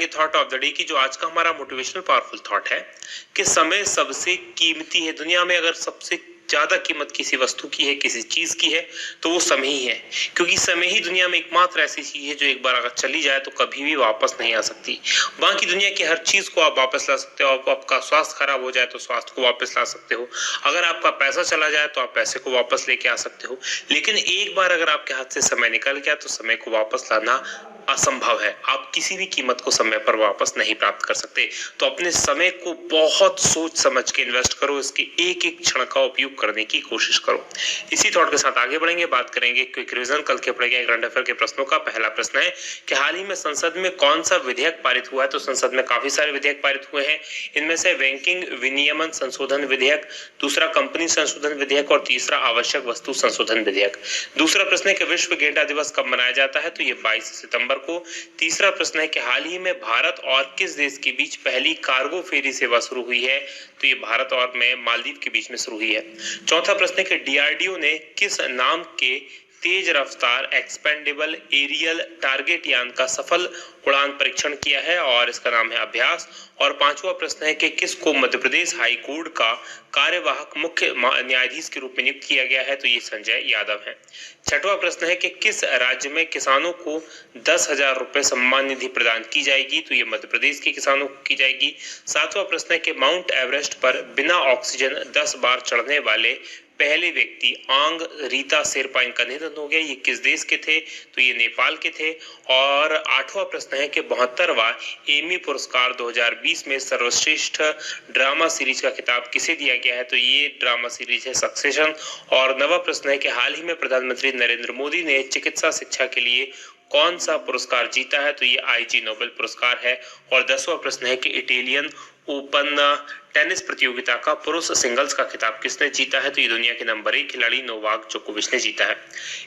करेंगे thought of the day की जो आज का हमारा मोटिवेशनल पावरफुल थॉट है कि समय सबसे कीमती है। दुनिया में अगर सबसे ज्यादा कीमत किसी वस्तु की है, किसी चीज की है, तो वो समय ही है। क्योंकि समय ही दुनिया में एकमात्र ऐसी चीज है जो एक बार अगर चली जाए तो कभी भी वापस नहीं आ सकती। बाकी दुनिया की हर चीज को आप वापस ला सकते हो। आपका स्वास्थ्य खराब हो जाए तो स्वास्थ्य को वापस ला सकते हो। अगर आपका पैसा चला जाए तो आप पैसे को वापस लेके आ सकते हो। लेकिन एक बार अगर आपके हाथ से समय निकल गया तो समय को वापस लाना असंभव है। आप किसी भी कीमत को समय पर वापस नहीं प्राप्त कर सकते। तो अपने समय को बहुत सोच समझ के इन्वेस्ट करो। इसके एक एक क्षण का उपयोग करने की कोशिश करो। इसी थॉट के साथ आगे बढ़ेंगे, बात करेंगे क्विक रिवीजन कल के पढ़े गए करंट अफेयर के प्रश्नों का। पहला प्रश्न है कि हाल ही में संसद में कौन सा विधेयक पारित हुआ है। तो संसद में काफी सारे विधेयक पारित हुए हैं। इनमें से बैंकिंग विनियमन संशोधन विधेयक, दूसरा कंपनी संशोधन विधेयक और तीसरा आवश्यक वस्तु संशोधन विधेयक। दूसरा प्रश्न है कि विश्व गेंडा दिवस कब मनाया जाता है। तो ये 22 सितंबर को। तीसरा प्रश्न है कि हाल ही में भारत और किस देश के बीच पहली कार्गो फेरी सेवा शुरू हुई है। तो ये भारत और मालदीव के बीच में शुरू हुई है। चौथा प्रश्न है कि डीआरडीओ ने किस नाम के तेज रफ्तार एक्सपेंडेबल एरियल टारगेट यान का सफल उड़ान परीक्षण किया है और इसका नाम है अभ्यास। और पांचवा प्रश्न है कि किसको मध्य प्रदेश हाई कोर्ट का कार्यवाहक मुख्य न्यायाधीश के रूप में नियुक्त किया गया है। तो ये संजय यादव है। छठवां प्रश्न है कि किस राज्य में किसानों को 10,000 रुपए सम्मान निधि प्रदान की जाएगी। तो ये मध्य प्रदेश के किसानों को की जाएगी। सातवां प्रश्न है कि माउंट एवरेस्ट पर बिना ऑक्सीजन 10 बार चढ़ने वाले पहले व्यक्ति आंग रीता शेरपा इनका निधन हो गया। ये किस देश के थे। तो ये नेपाल के थे। और आठवां प्रश्न है कि 72वां एमी पुरस्कार 2020 में सर्वश्रेष्ठ ड्रामा सीरीज का खिताब किसे दिया गया है। तो ये ड्रामा सीरीज है सक्सेशन। और नवा प्रश्न है कि हाल ही में प्रधानमंत्री नरेंद्र मोदी ने चिकित्सा शिक्षा के लिए कौन सा पुरस्कार जीता है। तो ये आईजी नोबेल पुरस्कार है। और 10वां प्रश्न है कि इटालियन ओपन टेनिस प्रतियोगिता का पुरुष सिंगल्स का खिताब किसने जीता है। तो ये दुनिया के नंबर 1 खिलाड़ी नोवाक जोकोविच ने जीता है।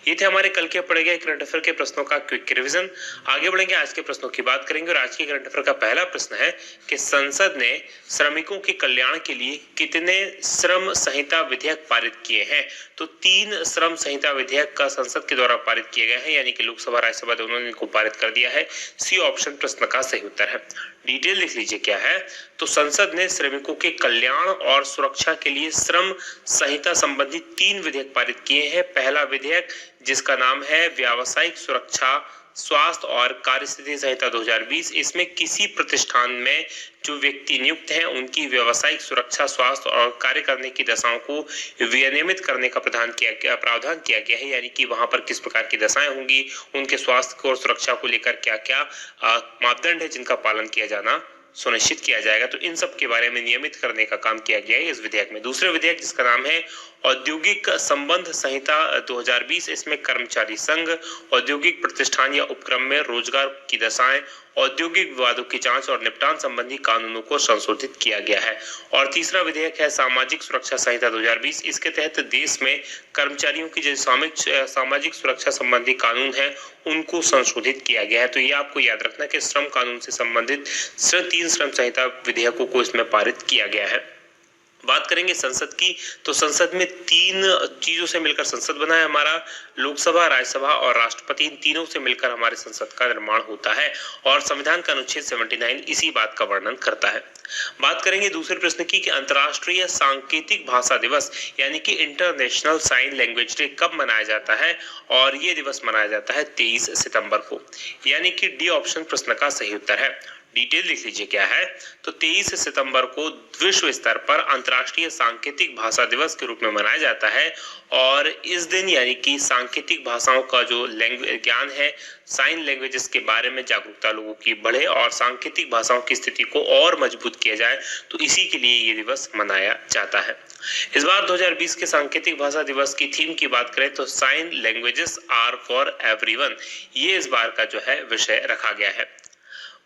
ये थे हमारे कल के पढ़े गए करंट अफेयर के प्रश्नों का क्विक रिवीजन। आगे बढ़ेंगे, आज के प्रश्नों की बात करेंगे। और आज के करंट अफेयर का पहला प्रश्न है कि संसद ने श्रमिकों के कल्याण के लिए कितने श्रम संहिता विधेयक पारित किए हैं। तो 3 श्रम संहिता विधेयक का संसद के द्वारा पारित किए गए हैं, यानी कि लोकसभा राज्यसभा दोनों ने इनको पारित कर दिया है। सी ऑप्शन प्रश्न का सही उत्तर है। डिटेल लिख लीजिए क्या है। तो संसद ने श्रमिकों के कल्याण और सुरक्षा के लिए श्रम संहिता संबंधी 3 विधेयक पारित किए हैं। पहला विधेयक जिसका नाम है व्यावसायिक सुरक्षा स्वास्थ्य और कार्यस्थिति संहिता 2020, इसमें किसी प्रतिष्ठान में जो व्यक्ति नियुक्त हैं उनकी व्यावसायिक सुरक्षा स्वास्थ्य और कार्य करने की दशाओं को विनियमित करने का प्रावधान किया गया है। यानी कि वहां पर किस प्रकार की दशाएं होंगी, उनके स्वास्थ्य को और सुरक्षा को लेकर क्या क्या मापदंड है जिनका पालन किया जाना सुनिश्चित किया जाएगा। तो इन सब के बारे में नियमित करने का काम किया गया है इस विधेयक में। दूसरे विधेयक जिसका नाम है औद्योगिक संबंध संहिता 2020, इसमें कर्मचारी संघ, औद्योगिक प्रतिष्ठान या उपक्रम में रोजगार की दशाएं, औद्योगिक विवादों की जांच और निपटान संबंधी कानूनों को संशोधित किया गया है। और तीसरा विधेयक है सामाजिक सुरक्षा संहिता 2020, इसके तहत देश में कर्मचारियों की जो सामाजिक सुरक्षा संबंधी कानून है उनको संशोधित किया गया है। तो ये आपको याद रखना कि श्रम कानून से संबंधित 3 श्रम संहिता विधेयकों को इसमें पारित किया गया है। बात करेंगे संसद की, तो संसद में 3 चीजों से मिलकर संसद बना है हमारा। लोकसभा, राज्यसभा और राष्ट्रपति, इन तीनों से मिलकर हमारे संसद का निर्माण होता है। और संविधान का अनुच्छेद 79 इसी बात का वर्णन करता है। बात करेंगे दूसरे प्रश्न की कि अंतर्राष्ट्रीय सांकेतिक भाषा दिवस यानी कि इंटरनेशनल साइन लैंग्वेज डे कब मनाया जाता है। और ये दिवस मनाया जाता है 23 सितंबर को, यानी कि डी ऑप्शन प्रश्न का सही उत्तर है। डिटेल लिख लीजिए क्या है। तो 23 सितंबर को विश्व स्तर पर अंतर्राष्ट्रीय सांकेतिक भाषा दिवस के रूप में मनाया जाता है। और इस दिन यानी कि सांकेतिक भाषाओं का जो ज्ञान है, साइन लैंग्वेजेस के बारे में जागरूकता लोगों की बढ़े और सांकेतिक भाषाओं की स्थिति को और मजबूत किया जाए, तो इसी के लिए ये दिवस मनाया जाता है। इस बार 2020 के सांकेतिक भाषा दिवस की थीम की बात करें तो sign languages are for everyone, ये इस बार का जो है विषय रखा गया है।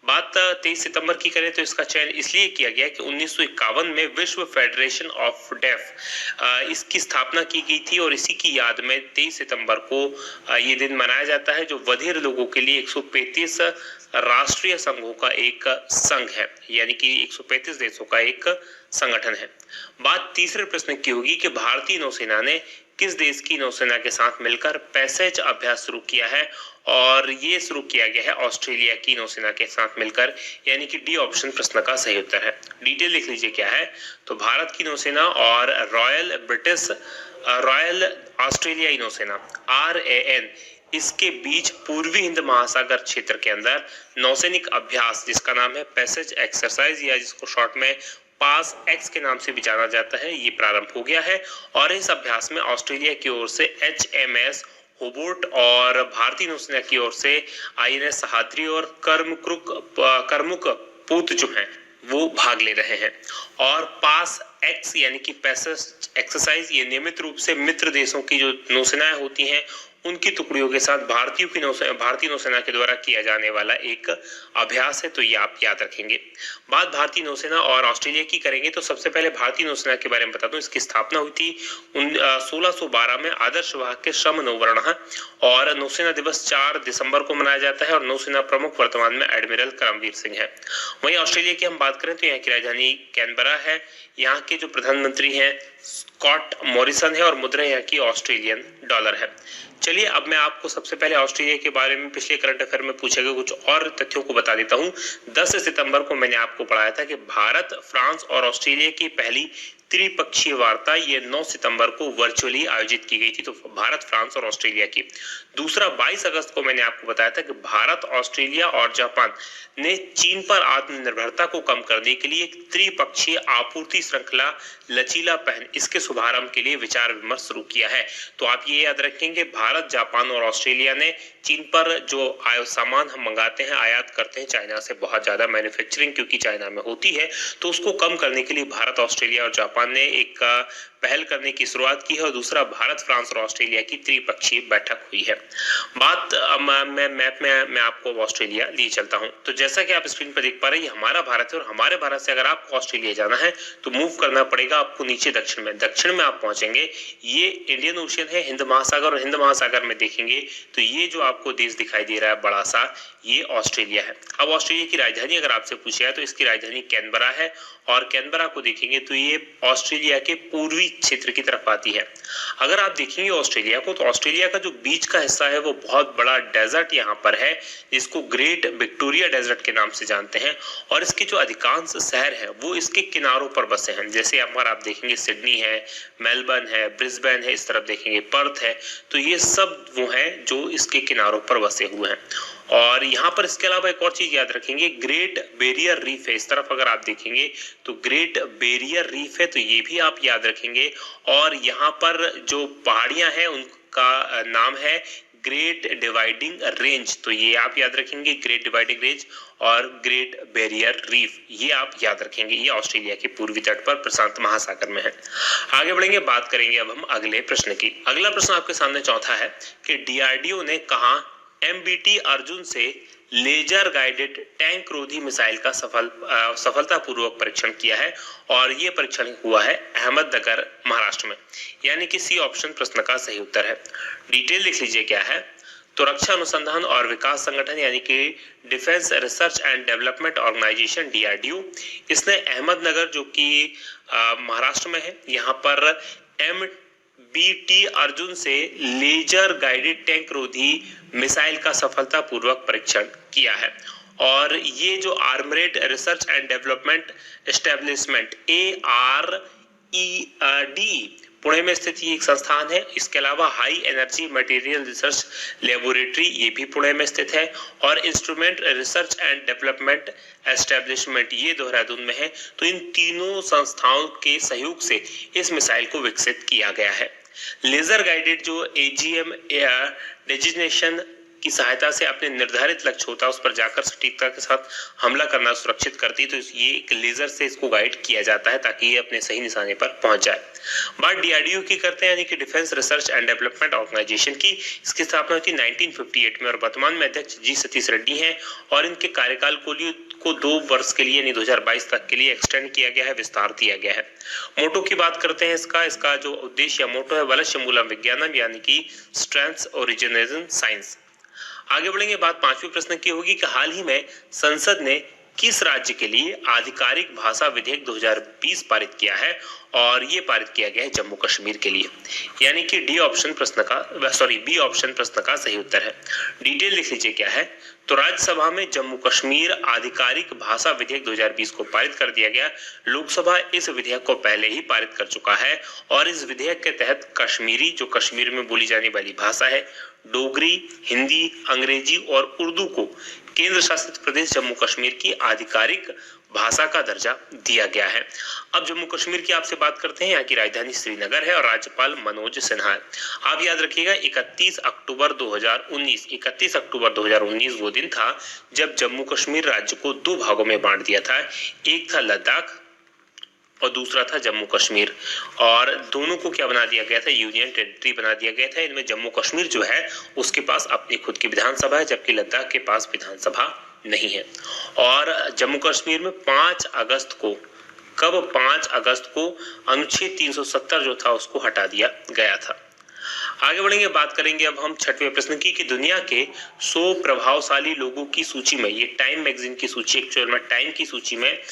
बात 23 सितंबर की करें तो इसका चयन इसलिए किया गया कि 1951 में विश्व फेडरेशन ऑफ डेफ इसकी स्थापना की गई थी और इसी की याद में 23 सितंबर को ये दिन मनाया जाता है, जो बधिर लोगों के लिए 135 राष्ट्रीय संघों का एक संघ है, यानी कि 135 देशों का एक संगठन है। बात तीसरे प्रश्न की होगी कि भारतीय नौसेना ने किस देश की नौसेना के साथ मिलकर पैसेज अभ्यास शुरू किया है, और ये शुरू किया गया है ऑस्ट्रेलिया की नौसेना के साथ मिलकर, यानी कि डी ऑप्शन प्रश्न का सही उत्तर है। डिटेल लिख लीजिए क्या है। तो भारत की नौसेना और रॉयल ऑस्ट्रेलियाई नौसेना RAN इसके बीच पूर्वी हिंद महासागर क्षेत्र के अंदर नौसैनिक अभ्यास, जिसका नाम है पैसेज एक्सरसाइज या जिसको शॉर्ट में पास एक्स के नाम से भी जाना जाता है, ये प्रारंभ हो गया है। और इस अभ्यास में ऑस्ट्रेलिया की ओर से HMS होबोर्ट और भारतीय नौसेना की ओर से INS सहाद्री और करमुक पूत जो हैं वो भाग ले रहे हैं। और पास एक्स यानी कि पैसेज एक्सरसाइज ये नियमित रूप से मित्र देशों की जो नौसेनाएं होती हैं उनकी टुकड़ियों के साथ भारतीय नौसेना के द्वारा किया जाने वाला एक अभ्यास है, तो ये आप याद रखेंगे। बात भारतीय नौसेना और ऑस्ट्रेलिया की करेंगे तो सबसे पहले भारतीय नौसेना के बारे में बता दूं। इसकी स्थापना हुई थी 1612 में आदर्श वाहक के श्रम नौवर्णा, और नौसेना दिवस 4 दिसंबर को मनाया जाता है, और नौसेना प्रमुख वर्तमान में एडमिरल करमवीर सिंह है। वहीं ऑस्ट्रेलिया की हम बात करें तो यहाँ की राजधानी कैनबरा है। यहाँ के जो प्रधानमंत्री हैं स्कॉट मॉरिसन है, और मुद्रा यहाँ की ऑस्ट्रेलियन डॉलर है। चलिए अब मैं आपको सबसे पहले ऑस्ट्रेलिया के बारे में पिछले करंट अफेयर में पूछे गए कुछ और तथ्यों को बता देता हूं। 10 सितंबर को मैंने आपको पढ़ाया था कि भारत, फ्रांस और ऑस्ट्रेलिया की पहली त्रिपक्षीय वार्ता ये 9 सितंबर को वर्चुअली आयोजित की गई थी, तो भारत, फ्रांस और ऑस्ट्रेलिया की। दूसरा 22 अगस्त को मैंने आपको बताया था कि भारत, ऑस्ट्रेलिया और जापान ने चीन पर आत्मनिर्भरता को कम करने के लिए एक त्रिपक्षीय आपूर्ति श्रृंखला लचीलापन इसके शुभारंभ के लिए विचार विमर्श शुरू किया है। तो आप ये याद रखेंगे, भारत, जापान और ऑस्ट्रेलिया ने चीन पर जो सामान हम मंगाते हैं, आयात करते हैं चाइना से, बहुत ज्यादा मैन्युफैक्चरिंग क्योंकि चाइना में होती है, तो उसको कम करने के लिए भारत, ऑस्ट्रेलिया और जापान ने एक पहल करने की शुरुआत की है। और दूसरा भारत, फ्रांस और ऑस्ट्रेलिया की त्रिपक्षीय बैठक हुई है। बात मैं मैप में मैं आपको ऑस्ट्रेलिया लिए चलता हूं। तो जैसा कि आप स्क्रीन पर देख पा रहे हैं, ये हमारा भारत है, और हमारे भारत से अगर आपको ऑस्ट्रेलिया जाना है तो मूव करना पड़ेगा आपको नीचे दक्षिण में आप पहुंचेंगे। ये इंडियन ओशियन है, हिंद महासागर, और हिंद महासागर में देखेंगे तो ये जो आपको देश दिखाई दे रहा है बड़ा सा, ये ऑस्ट्रेलिया है। अब ऑस्ट्रेलिया की राजधानी अगर आपसे पूछा है तो इसकी राजधानी कैनबरा है, और कैनबरा को देखेंगे तो ये ऑस्ट्रेलिया के पूर्वी क्षेत्र की तरफ आती है। अगर आप देखेंगे ऑस्ट्रेलिया को, तो ऑस्ट्रेलिया का जो बीच का हिस्सा है वो बहुत बड़ा डेजर्ट यहाँ पर है, जिसको ग्रेट विक्टोरिया डेजर्ट के नाम से जानते हैं, और इसके जो अधिकांश शहर हैं वो इसके किनारों पर बसे हैं। जैसे आप देखेंगे सिडनी है, मेलबर्न है, ब्रिस्बेन है, इस तरफ देखेंगे पर्थ है, तो ये सब वो हैं जो इसके किनारों पर बसे हुए हैं। और यहाँ पर इसके अलावा एक और चीज याद रखेंगे, ग्रेट बैरियर रीफ है। इस तरफ अगर आप देखेंगे तो ग्रेट बैरियर रीफ है, तो ये भी आप याद रखेंगे। और यहाँ पर जो पहाड़ियां हैं उनका नाम है ग्रेट डिवाइडिंग रेंज, तो ये आप याद रखेंगे, ग्रेट डिवाइडिंग रेंज और ग्रेट बैरियर रीफ, ये आप याद रखेंगे। ये ऑस्ट्रेलिया के पूर्वी तट पर प्रशांत महासागर में है। आगे बढ़ेंगे, बात करेंगे अब हम अगले प्रश्न की। अगला प्रश्न आपके सामने चौथा है कि DRDO ने कहा MBT अर्जुन से लेजर गाइडेड टैंक रोधी मिसाइल का सफलतापूर्वक परीक्षण किया है, और ये परीक्षण हुआ है अहमदनगर, महाराष्ट्र में, यानी कि सी ऑप्शन प्रश्न का सही उत्तर है। डिटेल लिख लीजिए क्या है। तो रक्षा अनुसंधान और विकास संगठन यानी कि defence research and development organisation DRDO, इसने अहमदनगर जो कि महाराष्ट्र में है, यहाँ पर MBT अर्जुन से लेजर गाइडेड टैंक रोधी मिसाइल का सफलतापूर्वक परीक्षण किया है। और ये जो armoured research and development establishment ARED Pune में स्थित ये एक संस्थान है। इसके अलावा high energy material research laboratory ये भी पुणे में स्थित है, और instrument research and development establishment ये देहरादून में है। तो इन तीनों संस्थाओं के सहयोग से इस मिसाइल को विकसित किया गया है। लेजर गाइडेड जो AGM डेजिग्नेशन की सहायता से अपने निर्धारित लक्ष्य होता है उस पर जाकर सटीकता के साथ हमला करना सुरक्षित करती है, तो ये एक लेजर से इसको गाइड किया जाता है ताकि ये अपने सही निशाने पर पहुंच जाए। बात DRDO की करते हैं, यानी कि defence research and development organisation की। इसकी स्थापना हुई थी 1958 में, और वर्तमान में अध्यक्ष G सतीश रेड्डी हैं, और इनके कार्यकाल को 2 वर्ष के लिए यानी 2022 तक के लिए एक्सटेंड किया गया है, विस्तार दिया गया है। मोटो की बात करते हैं, इसका जो उद्देश्य मोटो है वलस्य मूलम विज्ञानम, यानी कि स्ट्रेंथ ओरिजिनेशन साइंस। आगे बढ़ेंगे, बात 5वें प्रश्न की होगी कि हाल ही में संसद ने किस राज्य के लिए आधिकारिक भाषा विधेयक 2020 पारित किया है? और ये पारित किया गया है जम्मू कश्मीर के लिए। यानी कि बी ऑप्शन प्रश्न का सही उत्तर है। डिटेल लिख लीजिए क्या है। तो राज्यसभा में जम्मू कश्मीर आधिकारिक भाषा विधेयक 2020 को पारित कर दिया गया। लोकसभा इस विधेयक को पहले ही पारित कर चुका है और इस विधेयक के तहत कश्मीरी, जो कश्मीर में बोली जाने वाली भाषा है, डोगरी, हिंदी, अंग्रेजी और उर्दू को केंद्र शासित प्रदेश जम्मू कश्मीर की आधिकारिक भाषा का दर्जा दिया गया है। अब जम्मू कश्मीर की आपसे बात करते हैं। यहाँ की राजधानी श्रीनगर है और राज्यपाल मनोज सिन्हा है। आप याद रखिएगा 31 अक्टूबर 2019 वो दिन था जब जम्मू कश्मीर राज्य को दो भागों में बांट दिया था। एक था लद्दाख और दूसरा था जम्मू कश्मीर, और दोनों को क्या बना दिया गया था? यूनियन टेरिटरी बना दिया गया था। इनमें जम्मू कश्मीर जो है उसके पास अपनी खुद की विधानसभा है, जबकि लद्दाख के पास विधानसभा नहीं है। और जम्मू कश्मीर में 5 अगस्त को अनुच्छेद 370 जो था उसको हटा दिया गया था। आगे बढ़ेंगे, बात करेंगे अब हम छठवें प्रश्न की कि दुनिया के 100 प्रभावशाली लोगों की सूची में, ये टाइम मैगजीन की सूची, एक्चुअल में टाइम की सूची में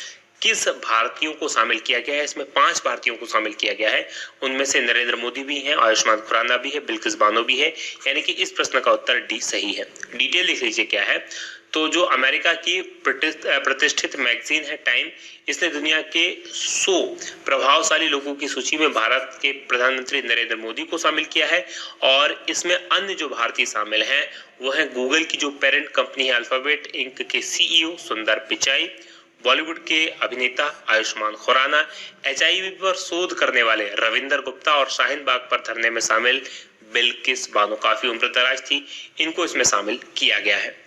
किस भारतीयों को शामिल किया गया है? इसमें 5 भारतीयों को शामिल किया गया है। उनमें से नरेंद्र मोदी भी हैं, आयुष्मान खुराना भी है, बिल्किस बानो भी है। यानी कि इस प्रश्न का उत्तर डी सही है। डिटेल लिख लीजिए क्या है। तो जो अमेरिका की प्रतिष्ठित मैगजीन है टाइम, इसने दुनिया के 100 प्रभावशाली लोगों की सूची में भारत के प्रधानमंत्री नरेंद्र मोदी को शामिल किया है। और इसमें अन्य जो भारतीय शामिल हैं वो है गूगल की जो पेरेंट कंपनी है अल्फाबेट इंक के सीईओ सुंदर पिचाई, बॉलीवुड के अभिनेता आयुष्मान खुराना, एचआईवी पर शोध करने वाले रविंदर गुप्ता और शाहीन बाग पर धरने में शामिल बिल्किस बानो, काफी उम्रदराज थी, इनको इसमें शामिल किया गया है।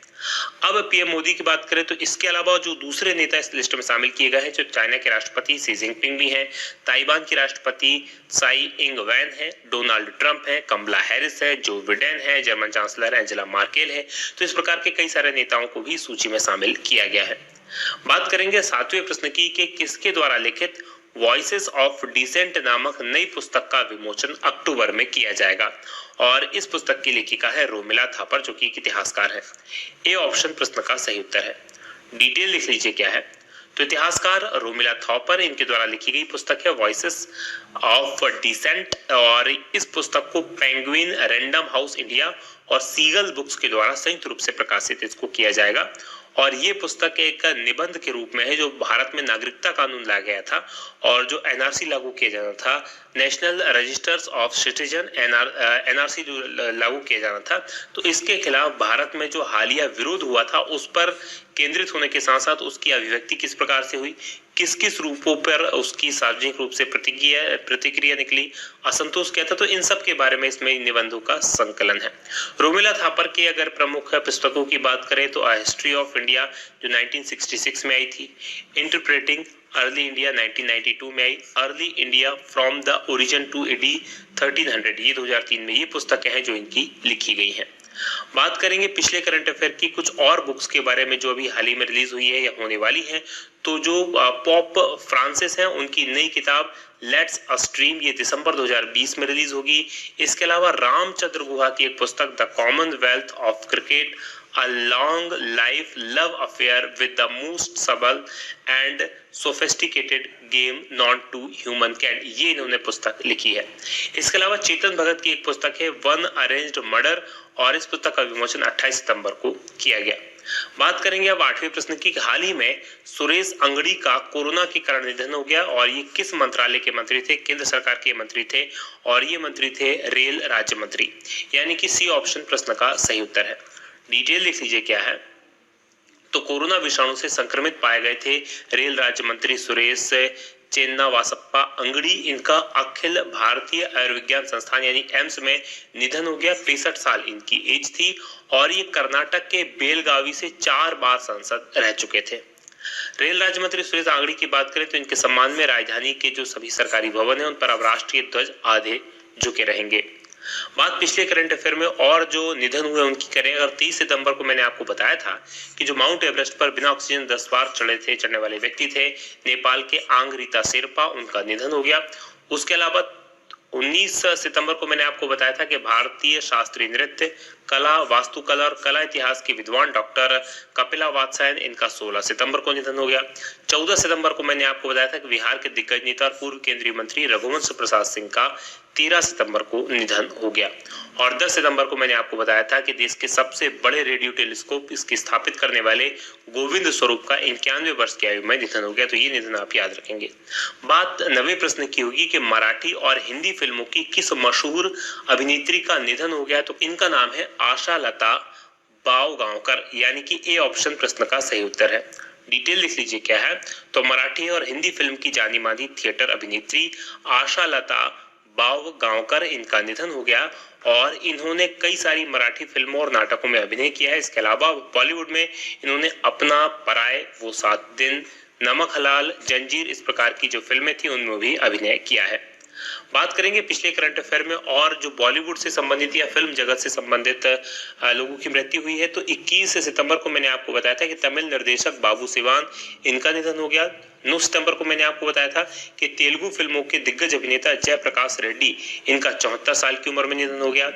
अब पीएम मोदी की बात करें तो इसके अलावा जो दूसरे नेता इस लिस्ट में शामिल किए गए हैं, जो चाइना के राष्ट्रपति शी जिनपिंग भी हैं, ताइवान की राष्ट्रपति साई इंग वैन है, डोनाल्ड ट्रंप है, कमला हैरिस है, जो बिडेन है, जर्मन चांसलर एंजेला मार्केल है। तो इस प्रकार के कई सारे नेताओं को भी सूची में शामिल किया गया है। बात करेंगे 7वें प्रश्न की कि किसके द्वारा लिखित वॉइसेस ऑफ डिसेंट नामक नई पुस्तक का विमोचन अक्टूबर में किया जाएगा। और इस पुस्तक की लेखिका है रोमिला थापर, जो कि एक इतिहासकार है। ए ऑप्शन प्रश्न का सही उत्तर है। डिटेल लिख लीजिए क्या है। तो इतिहासकार रोमिला थापर, इनके द्वारा लिखी गई पुस्तक है वॉइसेस ऑफ डिसेंट, और इस पुस्तक को पेंगुइन, रैंडम हाउस इंडिया और सीगल बुक्स के द्वारा संयुक्त रूप से प्रकाशित इसको किया जाएगा। और ये पुस्तक एक निबंध के रूप में है जो भारत में नागरिकता कानून लाया गया था और जो एनआरसी लागू किया जाना था, national registers of citizen, NRC जो लागू किया जाना था, तो इसके खिलाफ भारत में जो हालिया विरोध हुआ था उस पर केंद्रित होने के साथ साथ उसकी अभिव्यक्ति किस प्रकार से हुई, किस किस रूपों पर उसकी सार्वजनिक रूप से प्रतिक्रिया निकली, असंतोष क्या था, तो इन सब के बारे में इसमें निबंधों का संकलन है। रोमिला थापर के अगर प्रमुख पुस्तकों की बात करें तो हिस्ट्री ऑफ इंडिया जो 1966 में आई थी, इंटरप्रेटिंग अर्ली इंडिया 1992 में आई, early India from the origin to AD 1300 ये 2003 में ये पुस्तकें हैं जो इनकी लिखी गई हैं। बात करेंगे पिछले करंट अफेयर की कुछ और बुक्स के बारे में जो अभी हाल ही में रिलीज हुई है या होने वाली है। तो जो पॉप फ्रांसिस हैं उनकी नई किताब लेट्स अ स्ट्रीम ये दिसंबर 2020 में रिलीज होगी। इसके अलावा रामचंद्र गुहा की एक पुस्तक the Commonwealth of cricket A long life love affair with the most subtle and sophisticated game known to humankind, ये इन्होंने पुस्तक लिखी है। इसके अलावा चेतन भगत की एक पुस्तक है वन अरेंज्ड मर्डर, और इस पुस्तक का विमोचन 28 सितंबर को किया गया। बात करेंगे अब 8वें प्रश्न की। हाल ही में सुरेश अंगड़ी का कोरोना के कारण निधन हो गया, और ये किस मंत्रालय के मंत्री थे? केंद्र सरकार के मंत्री थे, और ये मंत्री थे रेल राज्य मंत्री, यानी कि सी ऑप्शन प्रश्न का सही उत्तर है। डिटेल लिख लीजिए क्या है। तो कोरोना विषाणु से संक्रमित पाए गए थे रेल राज्य मंत्री सुरेश चेन्नावासप्पा अंगड़ी, इनका अखिल भारतीय आयुर्विज्ञान संस्थान यानी एम्स में निधन हो गया। 65 साल इनकी एज थी, और ये कर्नाटक के बेलगावी से 4 बार सांसद रह चुके थे। रेल राज्य मंत्री सुरेश अंगड़ी की बात करें तो इनके सम्मान में राजधानी के जो सभी सरकारी भवन है उन पर अब राष्ट्रीय ध्वज आधे झुके रहेंगे। बात पिछले करंट अफेयर में और जो निधन हुए उनकी करें। अगर 30 सितंबर को मैंने आपको बताया था कि जो माउंट एवरेस्ट पर बिना ऑक्सीजन 10 बार चढ़ने वाले व्यक्ति थे नेपाल के आंग रीता शेरपा, उनका निधन हो गया। उसके अलावा 19 सितंबर को मैंने आपको बताया था कि भारतीय शास्त्रीय नृत्य, कला, वास्तुकला और कला इतिहास के विद्वान डॉक्टर कपिला वात्स्यायन, इनका 16 सितंबर को निधन हो गया। 14 सितंबर को मैंने आपको बताया था कि बिहार के दिग्गज नेता और पूर्व केंद्रीय मंत्री रघुवंश प्रसाद सिंह का 13 सितंबर को निधन हो गया। और 10 सितंबर को मैंने आपको बताया था कि देश के सबसे बड़े रेडियो टेलीस्कोप इसकी स्थापित करने वाले गोविंद स्वरूप का 91 वर्ष की आयु में निधन हो गया। तो ये निधन आप याद रखेंगे। बात 9वें प्रश्न की होगी कि मराठी और हिंदी फिल्मों की किस मशहूर अभिनेत्री का निधन हो गया, तो इनका नाम है आशा लता बावगांवकर, यानी कि ए ऑप्शन प्रश्न का सही उत्तर है। डिटेल लिख लीजिए क्या है, तो मराठी और हिंदी फिल्म की जानी मानी थिएटर अभिनेत्री आशा लता बावगांवकर, इनका निधन हो गया और इन्होंने कई सारी मराठी फिल्मों और नाटकों में अभिनय किया है। इसके अलावा बॉलीवुड में इन्होंने अपना, पराये, वो 7 दिन, नमक हलाल, जंजीर, इस प्रकार की जो फिल्में थी उनमें भी अभिनय किया है। बात करेंगे पिछले करंट अफेयर में और जो बॉलीवुड से संबंधित या फिल्म जगत से संबंधित लोगों की मृत्यु हुई है, तो 21 सितंबर को मैंने आपको बताया था कि तमिल निर्देशक बाबू सिवान, इनका निधन हो गया। 9 सितंबर को मैंने आपको बताया था कि तेलुगु फिल्मों के दिग्गज अभिनेता जयप्रकाश रेड्डी, इनका 74 साल की उम्र में निधन हो गया।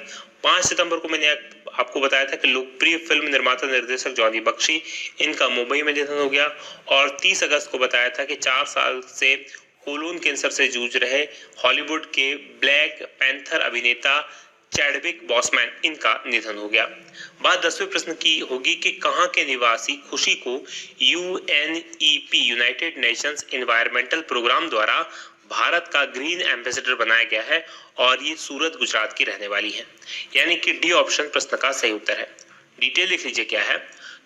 5 सितंबर को मैंने आपको बताया था कि लोकप्रिय फिल्म निर्माता निर्देशक जॉनी बख्शी, इनका मुंबई में निधन हो गया। और 30 अगस्त को बताया था कि 4 साल से कोलोन कैंसर से जूझ रहे हॉलीवुड के ब्लैक पैंथर अभिनेता चैडविक बॉसमैन, इनका निधन हो गया। बात 10वें प्रश्न की होगी कि कहां के निवासी खुशी को UNEP, united nations environmental programme द्वारा भारत का ग्रीन एम्बेसडर बनाया गया है, और ये सूरत, गुजरात की रहने वाली है, यानी कि डी ऑप्शन प्रश्न का सही उत्तर है। डिटेल लिख लीजिए क्या है,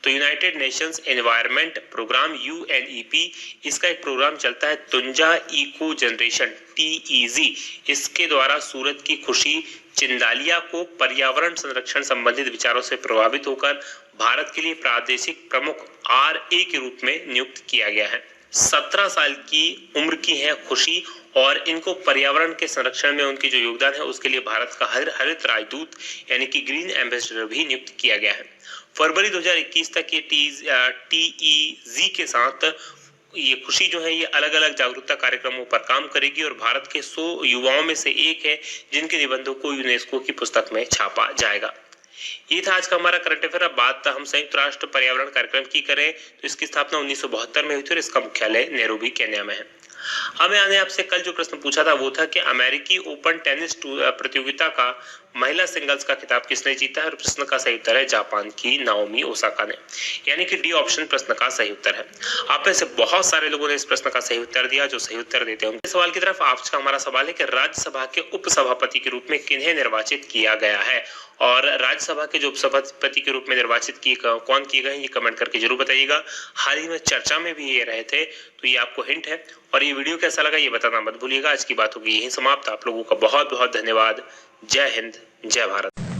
तो united nations environment programme UNEP, इसका एक प्रोग्राम चलता है तुंजा इको जनरेशन टीईजी, इसके द्वारा सूरत की खुशी चिंदालिया को पर्यावरण संरक्षण संबंधित विचारों से प्रभावित होकर भारत के लिए प्रादेशिक प्रमुख आरए के रूप में नियुक्त किया गया है। 17 साल की उम्र की है खुशी और इनको पर्यावरण के संरक्षण में उनकी जो योगदान है उसके लिए भारत का हरित राजदूत यानी कि ग्रीन एम्बेसडर भी नियुक्त किया गया है। फरवरी 2021 तक ये टीईजी के साथ ये खुशी जो है ये अलग अलग जागरूकता कार्यक्रमों पर काम करेगी और भारत के 100 युवाओं में से एक है जिनके निबंधों को यूनेस्को की पुस्तक में छापा जाएगा। ये था आज का हमारा करंट अफेयर। अब बात हम संयुक्त राष्ट्र पर्यावरण कार्यक्रम की करें तो इसकी स्थापना 1972 में हुई थी और इसका मुख्यालय नैरोबी केन्या में है। हमें आने आपसे कल जो प्रश्न पूछा था वो था कि अमेरिकी ओपन टेनिस प्रतियोगिता का महिला सिंगल्स का खिताब किसने जीता है, और प्रश्न का सही उत्तर है जापान की नाओमी ओसाका ने, यानी कि डी ऑप्शन प्रश्न का सही उत्तर है। आप में से बहुत सारे लोगों ने इस प्रश्न का सही उत्तर दिया। जो सही उत्तर देते हैं सवाल की तरफ आज का हमारा सवाल है कि राज्यसभा के उपसभापति के रूप में किन्हें निर्वाचित किया गया है, और राज्यसभा के जो उपसभापति के रूप में निर्वाचित कौन किए गए ये कमेंट करके जरूर बताइएगा। हाल ही में चर्चा में भी ये रहे थे, तो ये आपको हिंट है। और ये वीडियो कैसा लगा ये बताना मत भूलिएगा। आज की बात होगी यही समाप्त। आप लोगों का बहुत बहुत धन्यवाद। जय हिंद, जय भारत।